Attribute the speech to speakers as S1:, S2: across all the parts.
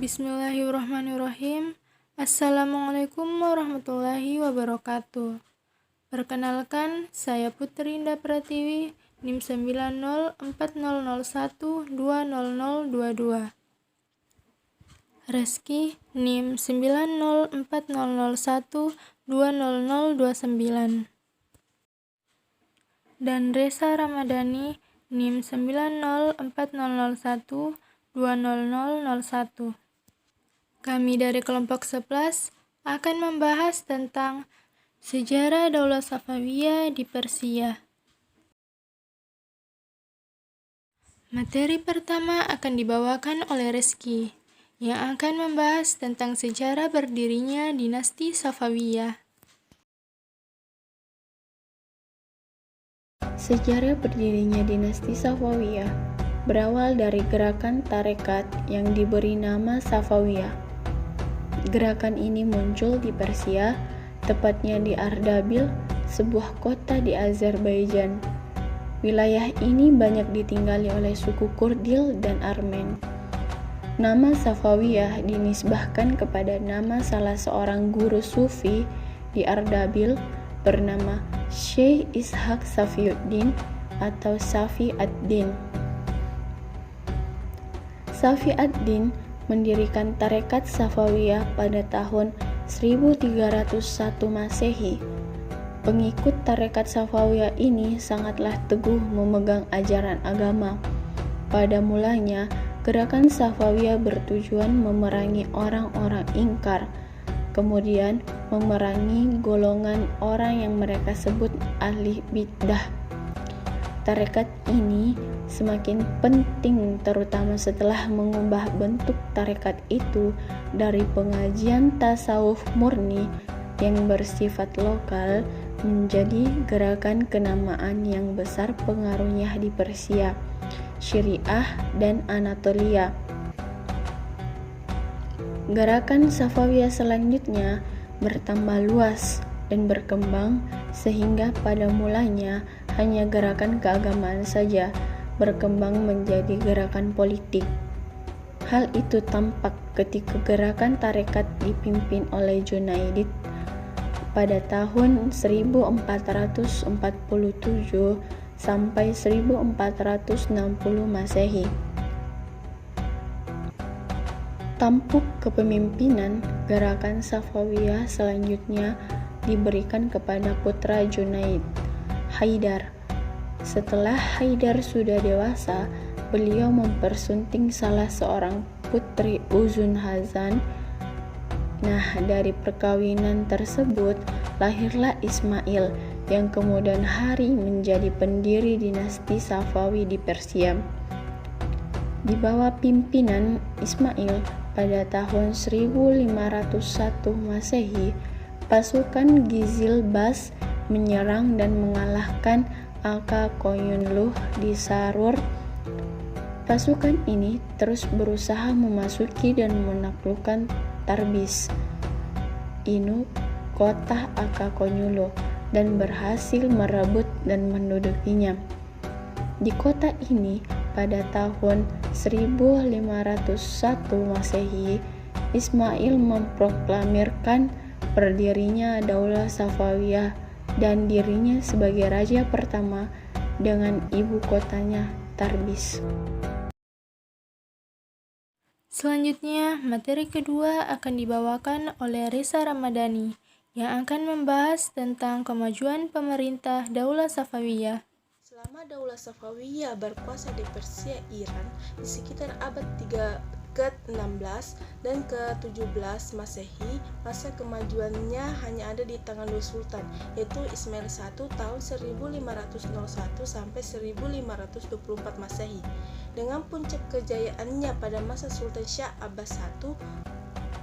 S1: Bismillahirrahmanirrahim. Assalamualaikum warahmatullahi wabarakatuh. Perkenalkan, saya Putri Indah Pratiwi, NIM 904001200022. Reski NIM 904001200029. Dan Resa Ramadhani NIM 904001200001. Kami dari kelompok 11 akan membahas tentang sejarah Daulah Safawiyah di Persia. Materi pertama akan dibawakan oleh Reski, yang akan membahas tentang sejarah berdirinya dinasti Safawiyah.
S2: Sejarah berdirinya dinasti Safawiyah berawal dari gerakan tarekat yang diberi nama Safawiyah. Gerakan ini muncul di Persia, tepatnya di Ardabil, sebuah kota di Azerbaijan. Wilayah ini banyak ditinggali oleh suku Kurdil dan Armen. Nama Safawiyah dinisbahkan kepada nama salah seorang guru sufi di Ardabil bernama Syekh Ishaq Safiyuddin atau Safi ad-Din. Safi ad-Din mendirikan tarekat Safawiyah pada tahun 1301 Masehi. Pengikut tarekat Safawiyah ini sangatlah teguh memegang ajaran agama. Pada mulanya, gerakan Safawiyah bertujuan memerangi orang-orang ingkar, kemudian memerangi golongan orang yang mereka sebut ahli bid'ah. Tarekat ini semakin penting terutama setelah mengubah bentuk tarekat itu dari pengajian tasawuf murni yang bersifat lokal menjadi gerakan kenamaan yang besar pengaruhnya di Persia, Syriah, dan Anatolia. Gerakan Safawiyah selanjutnya bertambah luas dan berkembang sehingga pada mulanya hanya gerakan keagamaan saja berkembang menjadi gerakan politik. Hal itu tampak ketika gerakan tarekat dipimpin oleh Junaidid pada tahun 1447 sampai 1460 Masehi. Tampuk kepemimpinan gerakan Safawiyah selanjutnya diberikan kepada putra Junaid, Haidar. Setelah Haidar sudah dewasa, beliau mempersunting salah seorang putri Uzun Hazan. Nah, dari perkawinan tersebut lahirlah Ismail yang kemudian hari menjadi pendiri dinasti Safawi di Persia. Di bawah pimpinan Ismail pada tahun 1501 Masehi, pasukan Gizil Bas menyerang dan mengalahkan Aka Koyunluh di Sarur. Pasukan ini terus berusaha memasuki dan menaklukkan Tarbis, Inu, kota Aka Koyunluh, dan berhasil merebut dan mendudukinya. Di kota ini, pada tahun 1501 Masehi, Ismail memproklamirkan berdirinya Daulah Safawiyah dan dirinya sebagai raja pertama dengan ibu kotanya Tarbis.
S1: Selanjutnya, materi kedua akan dibawakan oleh Resa Ramadhani yang akan membahas tentang kemajuan pemerintah Daulah Safawiyah.
S3: Selama Daulah Safawiyah berkuasa di Persia Iran di sekitar abad ke-16 dan ke-17 Masehi, masa kemajuannya hanya ada di tangan dua sultan, yaitu Ismail I tahun 1501 sampai 1524 Masehi, dengan puncak kejayaannya pada masa Sultan Syah Abbas I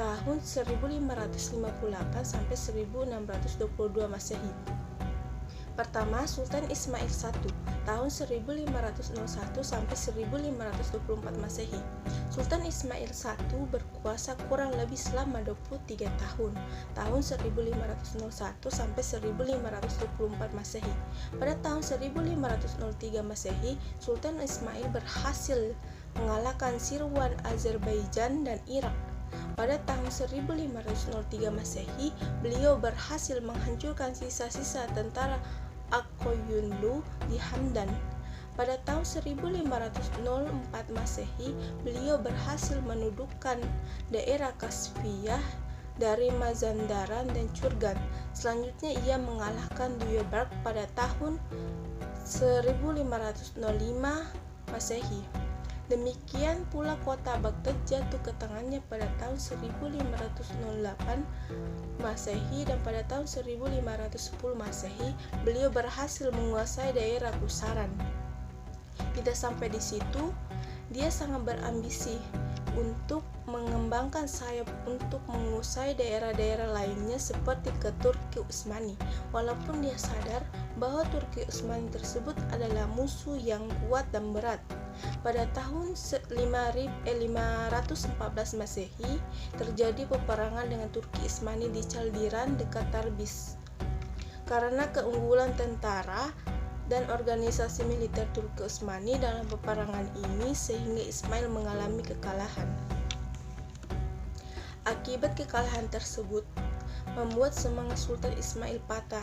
S3: tahun 1558 sampai 1622 Masehi. Pertama, Sultan Ismail I tahun 1501 sampai 1524 Masehi. Sultan Ismail I berkuasa kurang lebih selama 23 tahun, tahun 1501 sampai 1524 Masehi. Pada tahun 1503 Masehi, Sultan Ismail berhasil mengalahkan Sirwan Azerbaijan dan Irak. Pada tahun 1503 Masehi, beliau berhasil menghancurkan sisa-sisa tentara Akoyunlu di Hamdan. Pada tahun 1504 Masehi, beliau berhasil menundukkan daerah Kasviyah dari Mazandaran dan Churgan. Selanjutnya ia mengalahkan Duyaberg pada tahun 1505 Masehi. Demikian pula kota Baghdad jatuh ke tangannya pada tahun 1508 Masehi, dan pada tahun 1510 Masehi beliau berhasil menguasai daerah Kusaran. Tidak sampai di situ, dia sangat berambisi untuk mengembangkan sayap untuk menguasai daerah-daerah lainnya seperti ke Turki Utsmani, walaupun dia sadar bahwa Turki Utsmani tersebut adalah musuh yang kuat dan berat. Pada tahun 514 Masehi terjadi peperangan dengan Turki Utsmani di Caldiran dekat Tarbis. Karena keunggulan tentara dan organisasi militer Turki Utsmani dalam peperangan ini, sehingga Ismail mengalami kekalahan. Akibat kekalahan tersebut membuat semangat Sultan Ismail patah,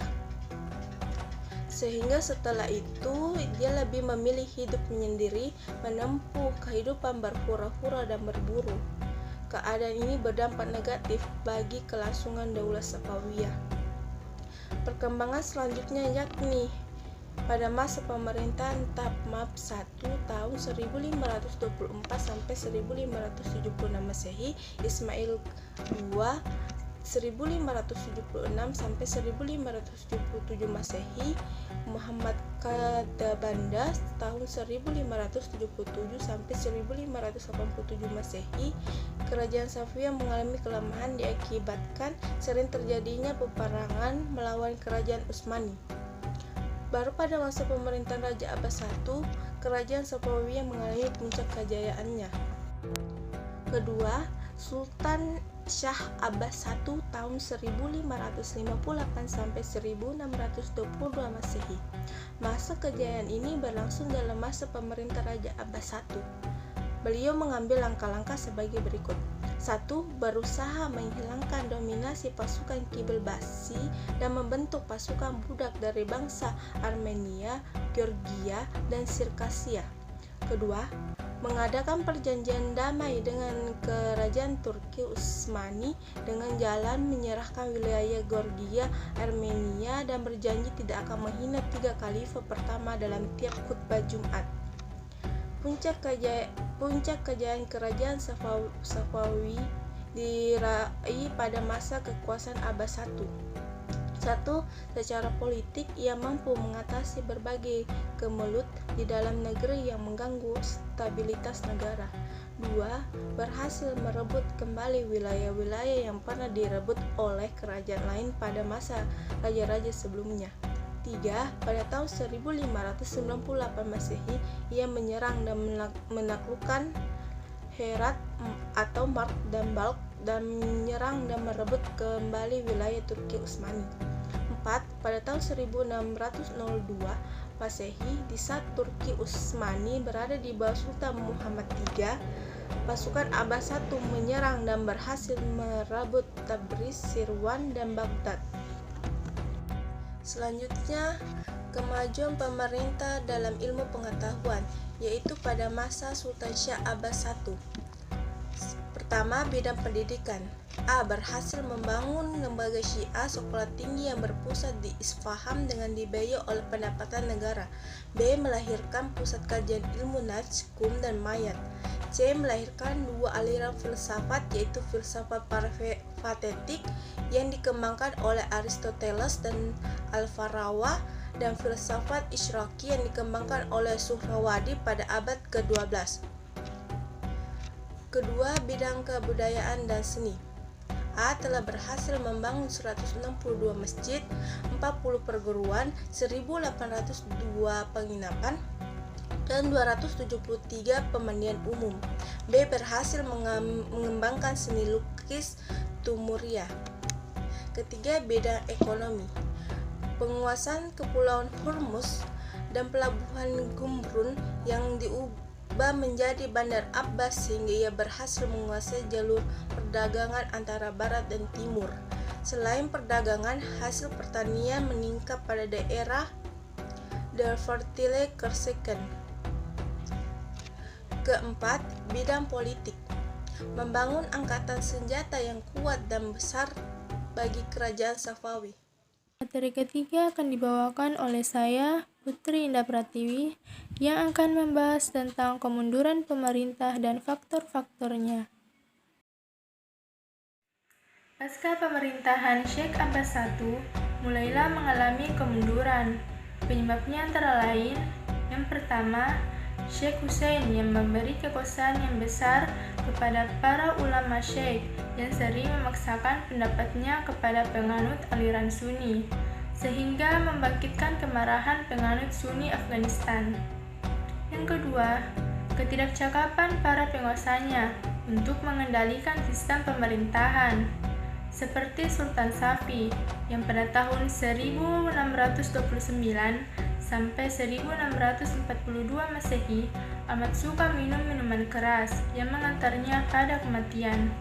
S3: sehingga setelah itu dia lebih memilih hidup menyendiri, menempuh kehidupan berpura-pura dan berburu. Keadaan ini berdampak negatif bagi kelangsungan Daulah Safawiyah. Perkembangan selanjutnya yakni pada masa pemerintahan Tahmab I tahun 1524 sampai 1576 Masehi, Ismail II 1576 sampai 1577 Masehi, Muhammad Kadabanda tahun 1577 sampai 1587 Masehi. Kerajaan Safawiyah mengalami kelemahan diakibatkan sering terjadinya peperangan melawan kerajaan Utsmani. Baru pada masa pemerintahan Raja Abbas I, kerajaan Safawiyah mengalami puncak kejayaannya. Kedua, Sultan Syah Abbas I tahun 1558 sampai 1622 Masehi. Masa kejayaan ini berlangsung dalam masa pemerintah Raja Abbas I. Beliau mengambil langkah-langkah sebagai berikut. 1. Berusaha menghilangkan dominasi pasukan Kibelbasi dan membentuk pasukan budak dari bangsa Armenia, Georgia, dan Sirkasia. Kedua, mengadakan perjanjian damai dengan kerajaan Turki Utsmani dengan jalan menyerahkan wilayah Georgia, Armenia, dan berjanji tidak akan menghina 3 khalifah pertama dalam tiap khutbah Jumat. Puncak kejayaan kerajaan Safawi diraih pada masa kekuasaan Abbas I. 1. Secara politik, ia mampu mengatasi berbagai kemelut di dalam negeri yang mengganggu stabilitas negara. 2. Berhasil merebut kembali wilayah-wilayah yang pernah direbut oleh kerajaan lain pada masa raja-raja sebelumnya. 3. Pada tahun 1598 Masehi, ia menyerang dan menaklukkan Herat atau Mard dan Balkh dan menyerang dan merebut kembali wilayah Turki Utsmani. 4. Pada tahun 1602 Masehi, di saat Turki Utsmani berada di bawah Sultan Muhammad III, pasukan Abbas I menyerang dan berhasil merebut Tabriz, Sirwan, dan Baghdad. Selanjutnya, kemajuan pemerintah dalam ilmu pengetahuan, yaitu pada masa Sultan Syah Abbas I. Pertama, bidang pendidikan. A. Berhasil membangun lembaga Syiah sekolah tinggi yang berpusat di Isfahan dengan dibiayai oleh pendapatan negara. B. Melahirkan pusat kajian ilmu Najm, Kum, dan Mayat. C. Melahirkan 2 aliran filsafat, yaitu filsafat parapatetik yang dikembangkan oleh Aristoteles dan Al-Farawa, dan filsafat Isyraqi yang dikembangkan oleh Suhrawardi pada abad ke-12. Kedua, bidang kebudayaan dan seni. A. Telah berhasil membangun 162 masjid, 40 perguruan, 1802 penginapan, dan 273 pemandian umum. B. Berhasil mengembangkan seni lukis Timuriah. Ketiga, bidang ekonomi. Penguasaan Kepulauan Hormuz dan pelabuhan Gumrun yang Jubba menjadi bandar Abbas sehingga ia berhasil menguasai jalur perdagangan antara barat dan timur. Selain perdagangan, hasil pertanian meningkat pada daerah The Fertile Crescent. Keempat, bidang politik. Membangun angkatan senjata yang kuat dan besar bagi kerajaan Safawi.
S1: Materi ketiga akan dibawakan oleh saya, Putri Indah Pratiwi, yang akan membahas tentang kemunduran pemerintah dan faktor-faktornya. Pasca pemerintahan Sheikh Abbas I, mulailah mengalami kemunduran. Penyebabnya antara lain, yang pertama, Sheikh Hussein yang memberi kekuasaan yang besar kepada para ulama Sheikh yang sering memaksakan pendapatnya kepada penganut aliran Sunni, sehingga membangkitkan kemarahan penganut Sunni Afghanistan. Yang kedua, ketidakcakapan para penguasanya untuk mengendalikan sistem pemerintahan, seperti Sultan Safi yang pada tahun 1629 sampai 1642 Masehi amat suka minum minuman keras yang mengantarnya pada kematian.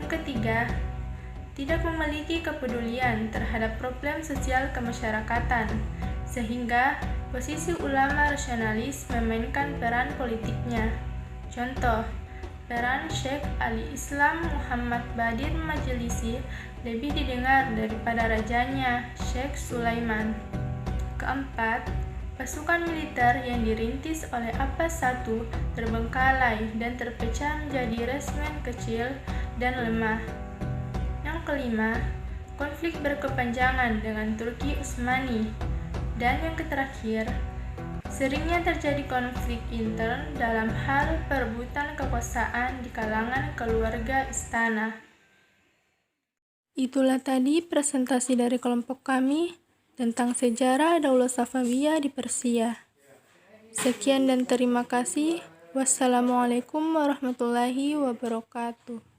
S1: Yang ketiga, tidak memiliki kepedulian terhadap problem sosial kemasyarakatan, sehingga posisi ulama rasionalis memainkan peran politiknya. Contoh, peran Syekh Ali Islam Muhammad Badir Majlisi lebih didengar daripada rajanya, Syekh Sulaiman. Keempat, pasukan militer yang dirintis oleh Abbas I terbengkalai dan terpecah menjadi resmen kecil dan lemah. Yang kelima, konflik berkepanjangan dengan Turki Utsmani. Dan yang terakhir, seringnya terjadi konflik intern dalam hal perebutan kekuasaan di kalangan keluarga istana. Itulah tadi presentasi dari kelompok kami tentang sejarah Daulah Safawiyah di Persia. Sekian dan terima kasih. Wassalamualaikum warahmatullahi wabarakatuh.